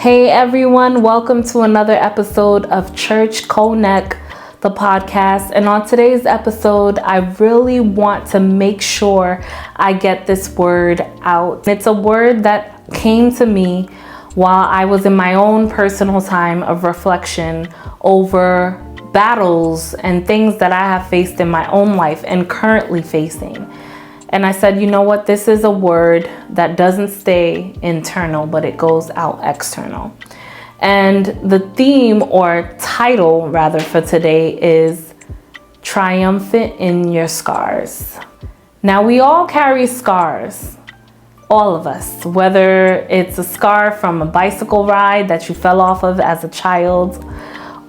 Hey everyone, welcome to another episode of Church Connect, the podcast. And on today's episode, I really want to make sure I get this word out. It's a word that came to me while I was in my own personal time of reflection over battles and things that I have faced in my own life and currently facing. And I said, you know what? This is a word that doesn't stay internal, but it goes out external. And the theme or title rather for today is Triumphant in Your Scars. Now we all carry scars, all of us, whether it's a scar from a bicycle ride that you fell off of as a child,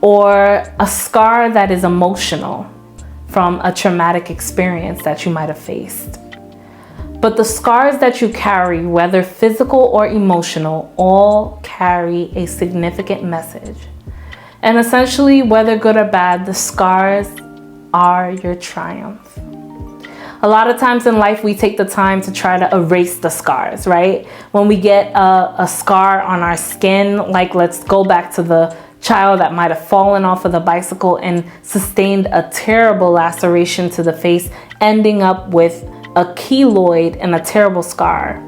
or a scar that is emotional from a traumatic experience that you might have faced. But the scars that you carry, whether physical or emotional, all carry a significant message. And essentially, whether good or bad, the scars are your triumph. A lot of times in life, we take the time to try to erase the scars, right? When we get a scar on our skin, like let's go back to the child that might have fallen off of the bicycle and sustained a terrible laceration to the face, ending up with a keloid and a terrible scar.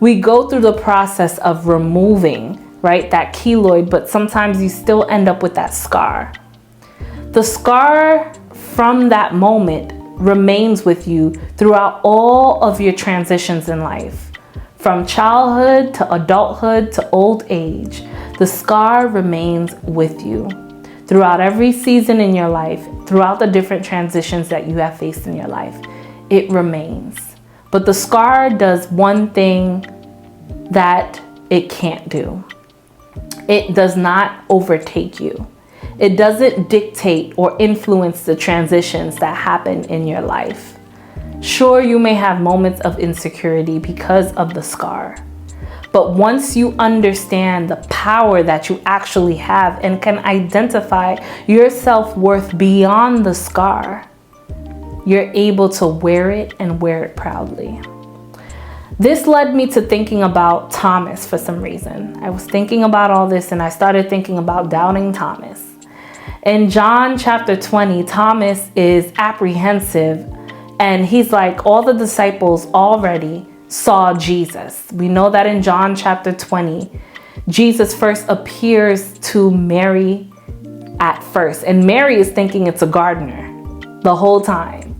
We go through the process of removing, right, that keloid, but sometimes you still end up with that scar. The scar from that moment remains with you throughout all of your transitions in life. From childhood to adulthood to old age, the scar remains with you throughout every season in your life, throughout the different transitions that you have faced in your life. It remains. But the scar does one thing that it can't do. It does not overtake you. It doesn't dictate or influence the transitions that happen in your life. Sure, you may have moments of insecurity because of the scar. But once you understand the power that you actually have and can identify your self-worth beyond the scar, you're able to wear it and wear it proudly. This led me to thinking about Thomas for some reason. I was thinking about all this and I started thinking about doubting Thomas. In John chapter 20, Thomas is apprehensive and he's like, all the disciples already saw Jesus. We know that in John chapter 20, Jesus first appears to Mary at first. And Mary is thinking it's a gardener the whole time,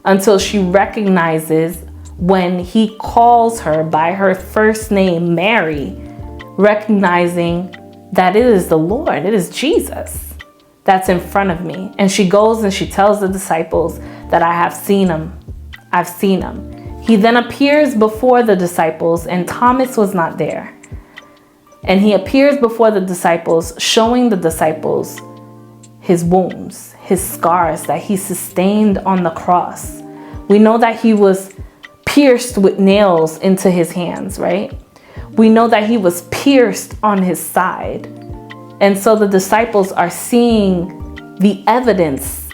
until she recognizes when he calls her by her first name, Mary, recognizing that it is the Lord, it is Jesus that's in front of me. And she goes and she tells the disciples that I have seen him. I've seen him. He then appears before the disciples and Thomas was not there. And he appears before the disciples, showing the disciples his wounds, his scars that he sustained on the cross. We know that he was pierced with nails into his hands, right? We know that he was pierced on his side. And so the disciples are seeing the evidence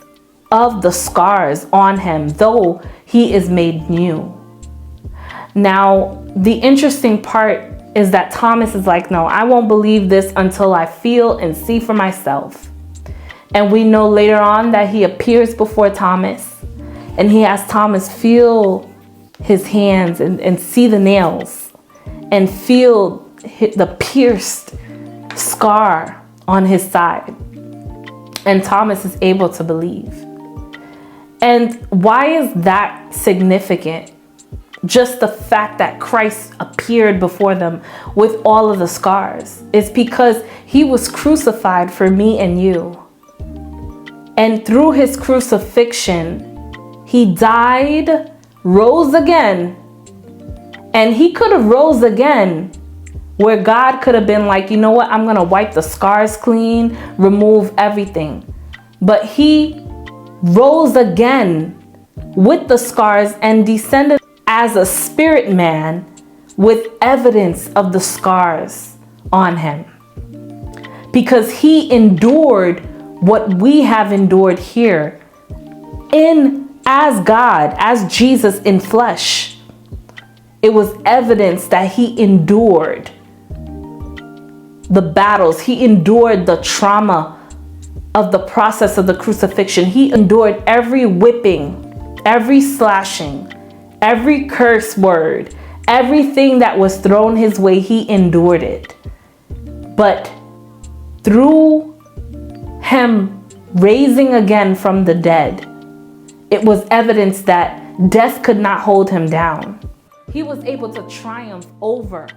of the scars on him, though he is made new. Now, the interesting part is that Thomas is like, no, I won't believe this until I feel and see for myself. And we know later on that he appears before Thomas and he has Thomas feel his hands and see the nails and feel the pierced scar on his side. And Thomas is able to believe. And why is that significant? Just the fact that Christ appeared before them with all of the scars. It's because he was crucified for me and you. And through his crucifixion, he died, rose again. And he could have rose again where God could have been like, you know what? I'm going to wipe the scars clean, remove everything. But he rose again with the scars and descended as a spirit man with evidence of the scars on him. Because he endured what we have endured here as God, as Jesus in flesh. It was evidence that he endured the the battles. He endured the trauma of the process of the crucifixion. He endured every whipping, every slashing, every curse word, everything that was thrown his way. He endured it. But through him raising again from the dead, it was evidence that death could not hold him down. He was able to triumph over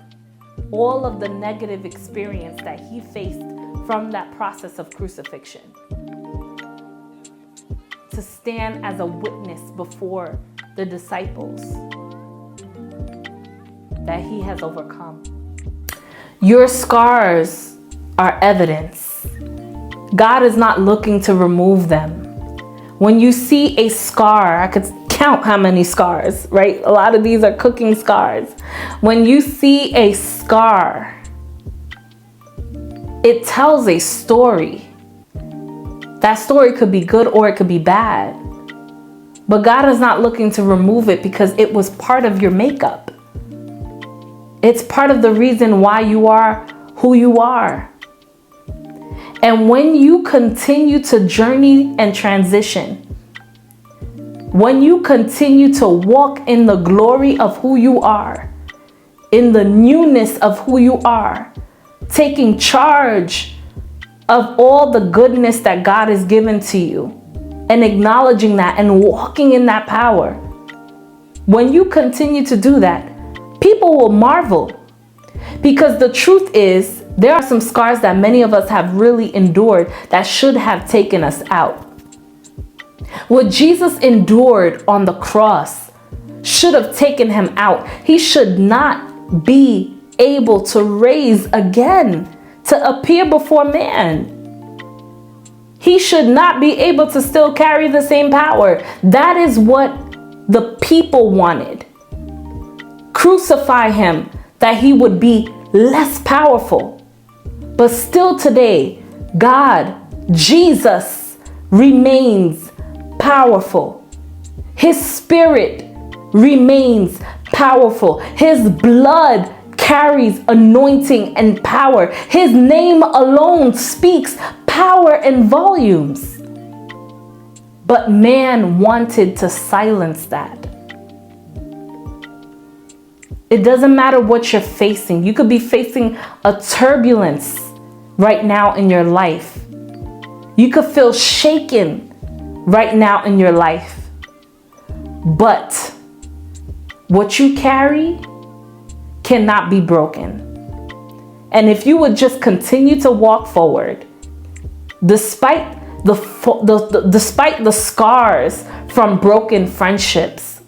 all of the negative experience that he faced from that process of crucifixion, to stand as a witness before the disciples that he has overcome. Your scars are evidence. God is not looking to remove them. When you see a scar, I could count how many scars, right? A lot of these are cooking scars. When you see a scar, it tells a story. That story could be good or it could be bad. But God is not looking to remove it because it was part of your makeup. It's part of the reason why you are who you are. And when you continue to journey and transition, when you continue to walk in the glory of who you are, in the newness of who you are, taking charge of all the goodness that God has given to you and acknowledging that and walking in that power, when you continue to do that, people will marvel. Because the truth is, there are some scars that many of us have really endured that should have taken us out. What Jesus endured on the cross should have taken him out. He should not be able to raise again, to appear before man. He should not be able to still carry the same power. That is what the people wanted. Crucify him, that he would be less powerful. But still today, God, Jesus, remains powerful. His spirit remains powerful. His blood carries anointing and power. His name alone speaks power and volumes. But man wanted to silence that. It doesn't matter what you're facing. You could be facing a turbulence right now in your life. You could feel shaken right now in your life. But what you carry cannot be broken. And if you would just continue to walk forward, despite the scars from broken friendships,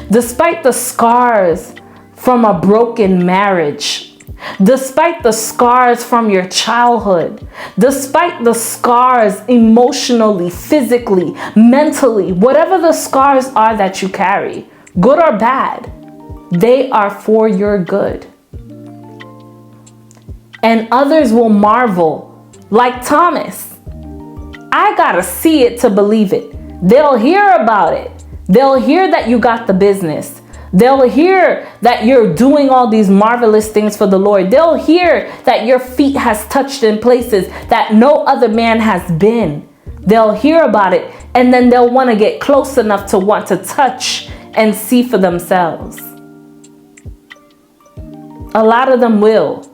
despite the scars from a broken marriage, despite the scars from your childhood, despite the scars emotionally, physically, mentally, whatever the scars are that you carry, good or bad, they are for your good. And others will marvel, like Thomas. I gotta see it to believe it. They'll hear about it. They'll hear that you got the business. They'll hear that you're doing all these marvelous things for the Lord. They'll hear that your feet has touched in places that no other man has been. They'll hear about it, and then they'll want to get close enough to want to touch and see for themselves. A lot of them will.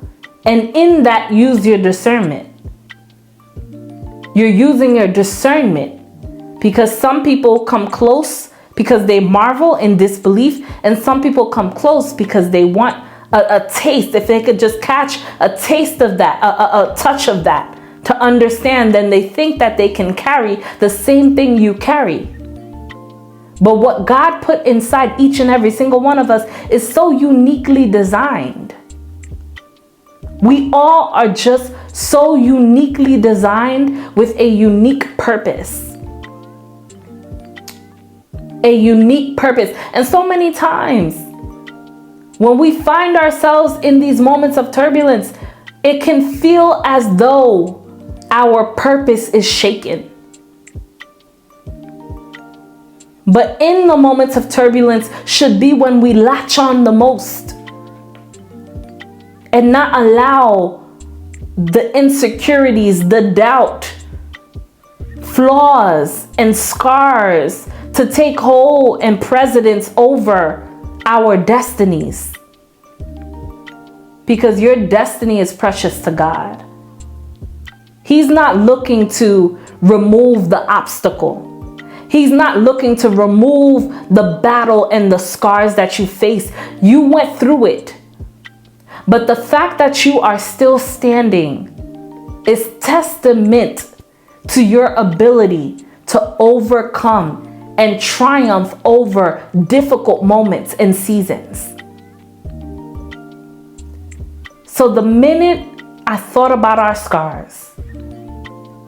And in that, use your discernment. You're using your discernment because some people come close because they marvel in disbelief, and some people come close because they want a taste. If they could just catch a taste of that, a touch of that, to understand, then they think that they can carry the same thing you carry. But what God put inside each and every single one of us is so uniquely designed. We all are just so uniquely designed with a unique purpose. A unique purpose. And so many times, when we find ourselves in these moments of turbulence, it can feel as though our purpose is shaken. But in the moments of turbulence should be when we latch on the most and not allow the insecurities, the doubt, flaws, and scars to take hold and precedence over our destinies. Because your destiny is precious to God. He's not looking to remove the obstacle. He's not looking to remove the battle and the scars that you face. You went through it. But the fact that you are still standing is testament to your ability to overcome and triumph over difficult moments and seasons. So the minute I thought about our scars,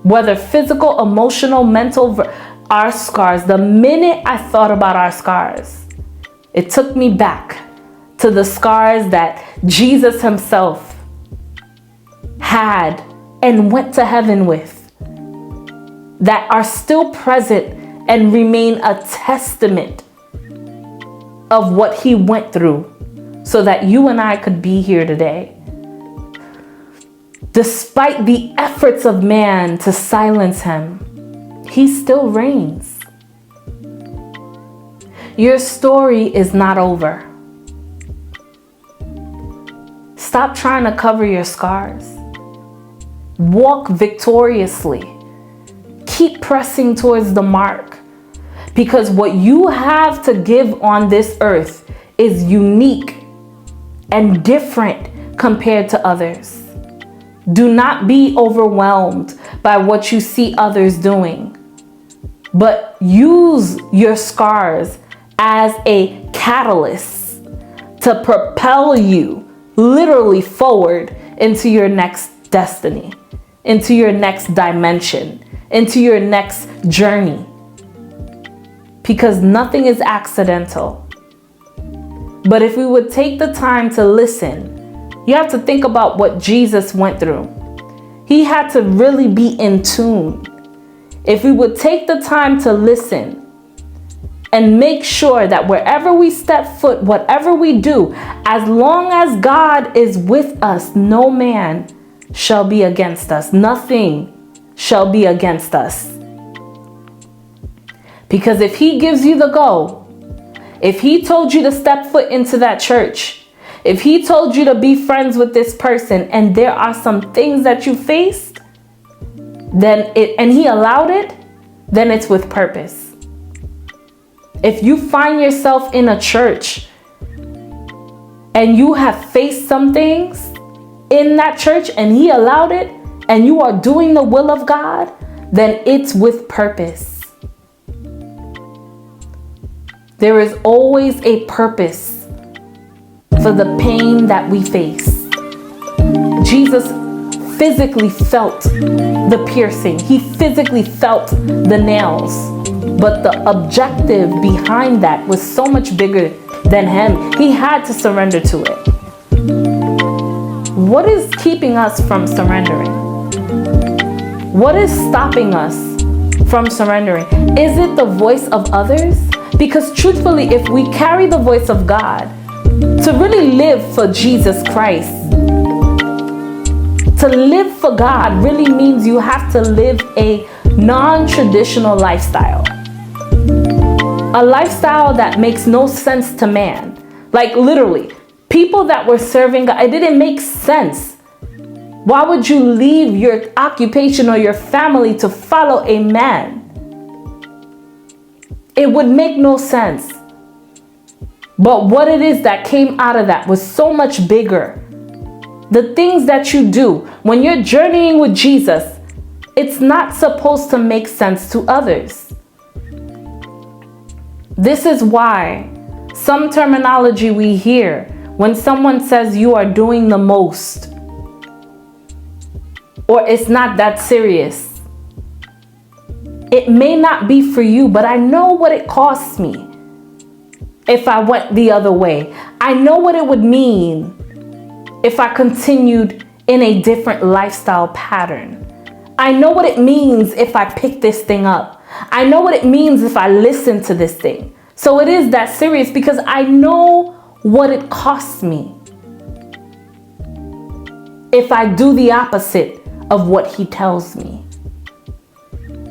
whether physical, emotional, mental, our scars, the minute I thought about our scars, it took me back to the scars that Jesus himself had and went to heaven with, that are still present and remain a testament of what he went through so that you and I could be here today. Despite the efforts of man to silence him, he still reigns. Your story is not over. Stop trying to cover your scars. Walk victoriously. Keep pressing towards the mark, because what you have to give on this earth is unique and different compared to others. Do not be overwhelmed by what you see others doing, but use your scars as a catalyst to propel you literally forward into your next destiny, into your next dimension, into your next journey. Because nothing is accidental. But if we would take the time to listen, you have to think about what Jesus went through. He had to really be in tune. If we would take the time to listen and make sure that wherever we step foot, whatever we do, as long as God is with us, no man shall be against us. Nothing shall be against us. Because if he gives you the go, if he told you to step foot into that church, if he told you to be friends with this person and there are some things that you faced, and he allowed it, then it's with purpose. If you find yourself in a church and you have faced some things in that church and he allowed it, and you are doing the will of God, then it's with purpose. There is always a purpose for the pain that we face. Jesus physically felt the piercing. He physically felt the nails. But the objective behind that was so much bigger than him. He had to surrender to it. What is keeping us from surrendering? What is stopping us from surrendering? Is it the voice of others? Because truthfully, if we carry the voice of God, to really live for Jesus Christ, to live for God really means you have to live a non-traditional lifestyle. A lifestyle that makes no sense to man. Like literally, people that were serving God, it didn't make sense. Why would you leave your occupation or your family to follow a man? It would make no sense. But what it is that came out of that was so much bigger. The things that you do when you're journeying with Jesus, it's not supposed to make sense to others. This is why some terminology we hear when someone says you are doing the most, or it's not that serious. It may not be for you, but I know what it costs me if I went the other way. I know what it would mean if I continued in a different lifestyle pattern. I know what it means if I pick this thing up. I know what it means if I listen to this thing. So it is that serious because I know what it costs me if I do the opposite of what he tells me?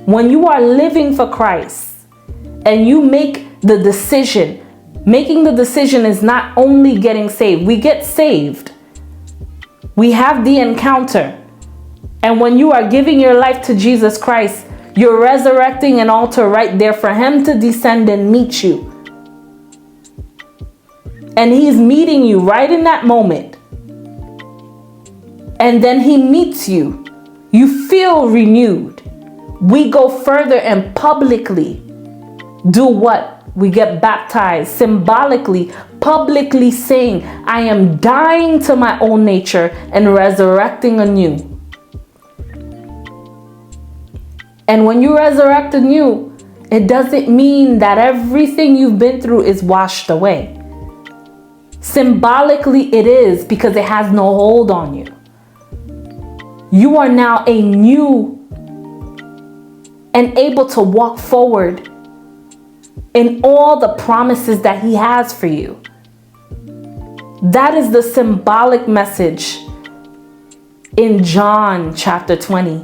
When you are living for Christ and you make the decision, making the decision is not only getting saved. We get saved. We have the encounter. And when you are giving your life to Jesus Christ, you're resurrecting an altar right there for him to descend and meet you. And he's meeting you right in that moment. And then he meets you. You feel renewed. We go further and publicly do what? We get baptized, symbolically, publicly saying, I am dying to my old nature and resurrecting anew. And when you resurrect anew, it doesn't mean that everything you've been through is washed away. Symbolically, it is, because it has no hold on you. You are now a new and able to walk forward in all the promises that he has for you. That is the symbolic message in John chapter 20.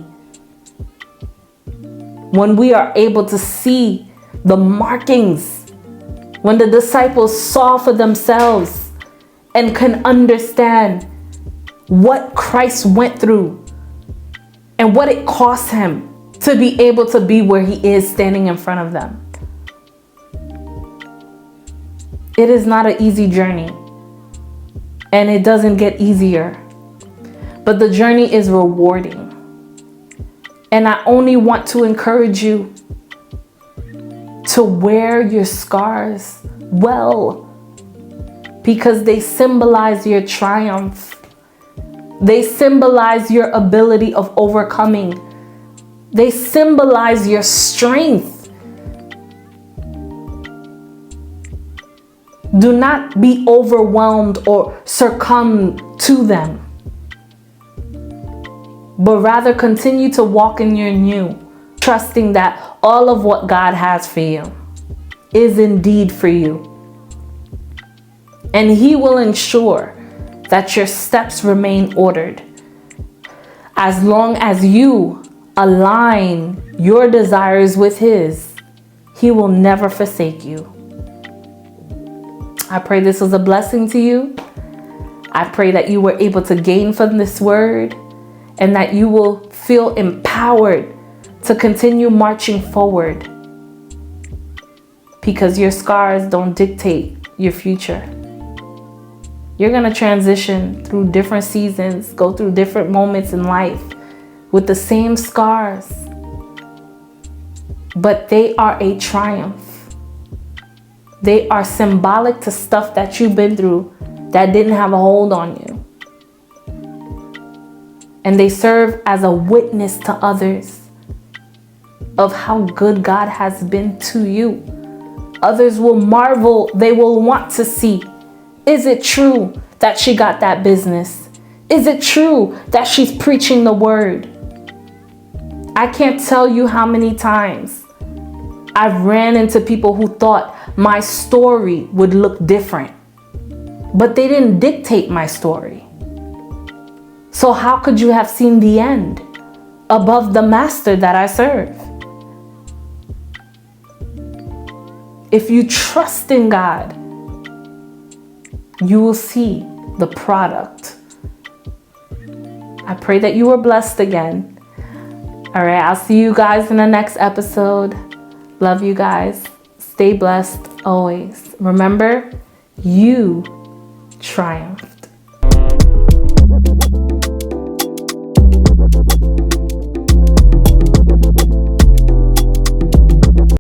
When we are able to see the markings, when the disciples saw for themselves and can understand what Christ went through and what it cost him to be able to be where he is standing in front of them. It is not an easy journey, and it doesn't get easier, but the journey is rewarding. And I only want to encourage you to wear your scars well, because they symbolize your triumph. They symbolize your ability of overcoming. They symbolize your strength. Do not be overwhelmed or succumb to them, but rather continue to walk in your new, trusting that all of what God has for you is indeed for you. And he will ensure that your steps remain ordered. As long as you align your desires with his, he will never forsake you. I pray this was a blessing to you. I pray that you were able to gain from this word and that you will feel empowered to continue marching forward, because your scars don't dictate your future. You're going to transition through different seasons, go through different moments in life with the same scars, but they are a triumph. They are symbolic to stuff that you've been through that didn't have a hold on you. And they serve as a witness to others of how good God has been to you. Others will marvel. They will want to see, is it true that she got that business? Is it true that she's preaching the word? I can't tell you how many times I've ran into people who thought my story would look different, but they didn't dictate my story. So how could you have seen the end above the master that I serve? If you trust in God, you will see the product. I pray that you were blessed again. All right, I'll see you guys in the next episode. Love you guys. Stay blessed always. Remember, you triumph.